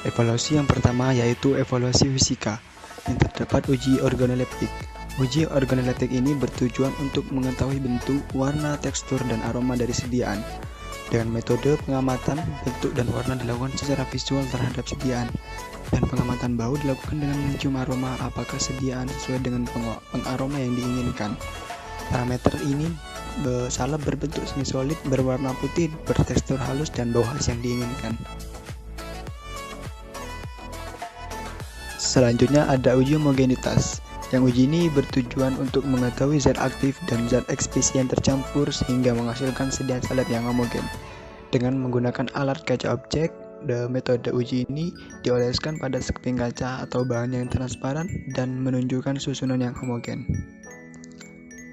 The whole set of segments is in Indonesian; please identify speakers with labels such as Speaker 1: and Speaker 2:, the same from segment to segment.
Speaker 1: Evaluasi yang pertama yaitu evaluasi fisika, yang terdapat uji organoleptik. Uji organoleptik ini bertujuan untuk mengetahui bentuk, warna, tekstur, dan aroma dari sediaan. Dengan metode pengamatan bentuk dan warna dilakukan secara visual terhadap sediaan, dan pengamatan bau dilakukan dengan mencium aroma apakah sediaan sesuai dengan pengaroma yang diinginkan. Parameter ini salep berbentuk semi solid, berwarna putih, bertekstur halus, dan bau khas yang diinginkan. Selanjutnya ada uji homogenitas. Yang uji ini bertujuan untuk mengetahui zat aktif dan zat eksplisien tercampur sehingga menghasilkan sediaan salep yang homogen. Dengan menggunakan alat kaca objek, metode uji ini dioleskan pada sekeping kaca atau bahan yang transparan dan menunjukkan susunan yang homogen.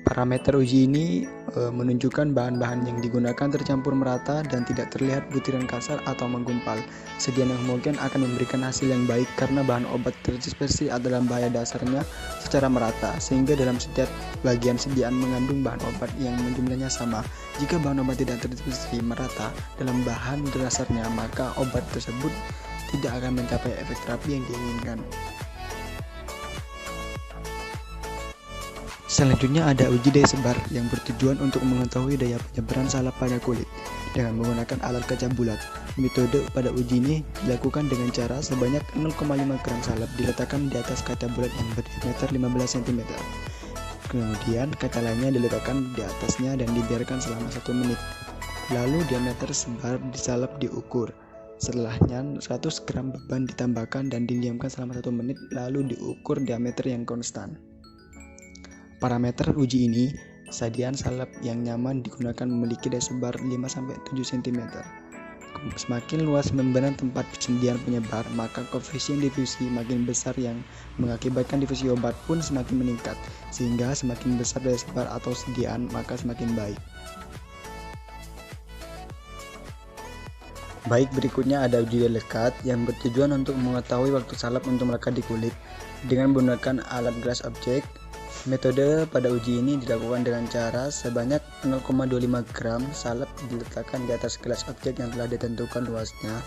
Speaker 1: Parameter uji ini menunjukkan bahan-bahan yang digunakan tercampur merata dan tidak terlihat butiran kasar atau menggumpal. Sediaan yang homogen akan memberikan hasil yang baik karena bahan obat terdispersi adalah bahaya dasarnya secara merata, sehingga dalam setiap bagian sediaan mengandung bahan obat yang jumlahnya sama. Jika bahan obat tidak terdispersi merata dalam bahan dasarnya, maka obat tersebut tidak akan mencapai efek terapi yang diinginkan. Selanjutnya ada uji daya sebar yang bertujuan untuk mengetahui daya penyebaran salep pada kulit dengan menggunakan alat kaca bulat. Metode pada uji ini dilakukan dengan cara sebanyak 0,5 gram salep diletakkan di atas kaca bulat yang berdiameter 15 cm. Kemudian kaca lainnya diletakkan di atasnya dan dibiarkan selama 1 menit. Lalu diameter sebar di salep diukur. Setelahnya 100 gram beban ditambahkan dan didiamkan selama 1 menit, lalu diukur diameter yang konstan. Parameter uji ini, sediaan salep yang nyaman digunakan memiliki daya sebar 5-7 cm. Semakin luas membran tempat sediaan penyebar, maka koefisien difusi makin besar yang mengakibatkan difusi obat pun semakin meningkat, sehingga semakin besar daya sebar atau sediaan, maka semakin baik. Baik, berikutnya ada uji dekat yang bertujuan untuk mengetahui waktu salep untuk melekat di kulit dengan menggunakan alat glass object. Metode pada uji ini dilakukan dengan cara sebanyak 0,25 gram salep diletakkan di atas gelas objek yang telah ditentukan luasnya.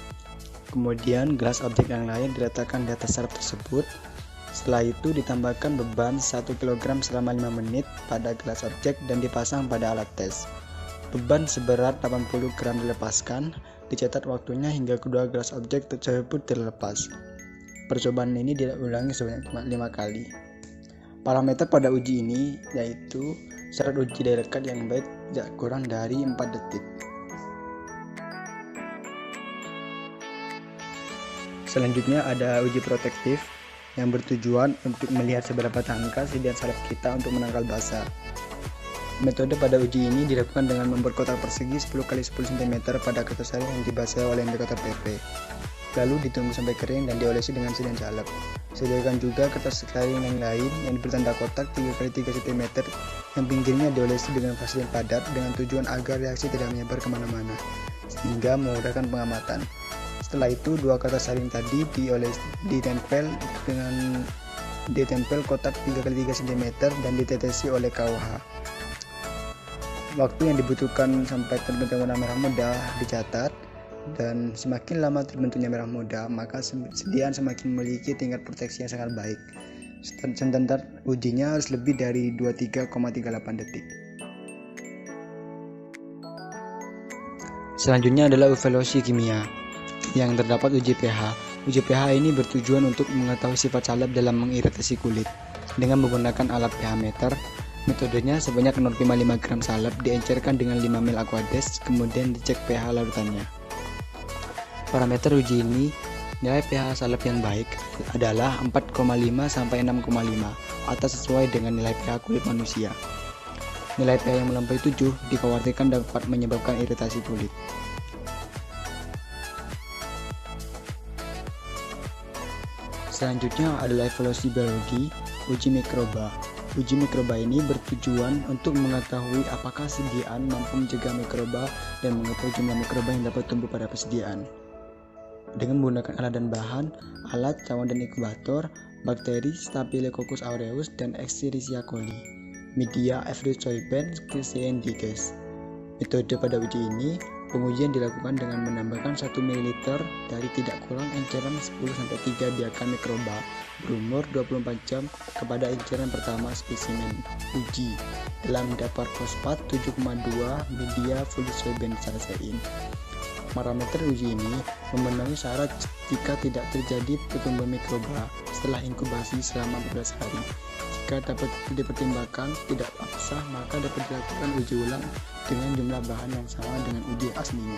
Speaker 1: Kemudian gelas objek yang lain diletakkan di atas salep tersebut. Setelah itu ditambahkan beban 1 kg selama 5 menit pada gelas objek dan dipasang pada alat tes. Beban seberat 80 gram dilepaskan, dicatat waktunya hingga kedua gelas objek tersebut terlepas. Percobaan ini diulangi sebanyak 5 kali. Parameter pada uji ini yaitu syarat uji daya lekat yang baik tidak kurang dari 4 detik. Selanjutnya ada uji protektif yang bertujuan untuk melihat seberapa tahankah sediaan salep kita untuk menangkal basah. Metode pada uji ini dilakukan dengan membuat kotak persegi 10 x 10 cm pada kertas saring yang dibasahi oleh indikator PP. Lalu ditunggu sampai kering dan diolesi dengan sediaan salep. Sediakan juga kertas saring yang lain yang bertanda kotak 3 x 3 cm yang pinggirnya diolesi dengan vaselin padat dengan tujuan agar reaksi tidak menyebar kemana-mana sehingga memudahkan pengamatan. Setelah itu dua kertas saring tadi ditempel kotak 3 x 3 cm dan ditetesi oleh KUH. Waktu yang dibutuhkan sampai terbentuk warna merah muda dicatat, dan semakin lama terbentuknya merah muda, maka sediaan semakin memiliki tingkat proteksi yang sangat baik. Standar ujinya harus lebih dari 23,38 detik. Selanjutnya adalah evaluasi kimia yang terdapat uji pH. Uji pH ini bertujuan untuk mengetahui sifat salep dalam mengiritasi kulit dengan menggunakan alat pH meter. Metodenya sebanyak 0,5 gram salep diencerkan dengan 5 ml Aquades, kemudian dicek pH larutannya. Parameter uji ini, nilai pH salep yang baik adalah 4,5 sampai 6,5 atau sesuai dengan nilai pH kulit manusia. Nilai pH yang melampaui 7 dikhawatirkan dapat menyebabkan iritasi kulit. Selanjutnya adalah evaluasi biologi, uji mikroba. Uji mikroba ini bertujuan untuk mengetahui apakah sediaan mampu mencegah mikroba dan mengetahui jumlah mikroba yang dapat tumbuh pada persediaan. Dengan menggunakan alat dan bahan, alat, cawan dan inkubator, bakteri Staphylococcus aureus dan Escherichia coli, media Erythrozyben Candidase. Metode pada uji ini Pengujian dilakukan dengan menambahkan 1 ml dari tidak kurang enceran 10-3 biakan mikroba berumur 24 jam kepada enceran pertama spesimen uji dalam dapur fosfat 7,2 media fluisobenzazein. Parameter uji ini memenuhi syarat jika tidak terjadi pertumbuhan mikroba setelah inkubasi selama 14 hari. Jika dapat dipertimbangkan tidak absah, maka dapat dilakukan uji ulang dengan jumlah bahan yang sama dengan uji aslinya.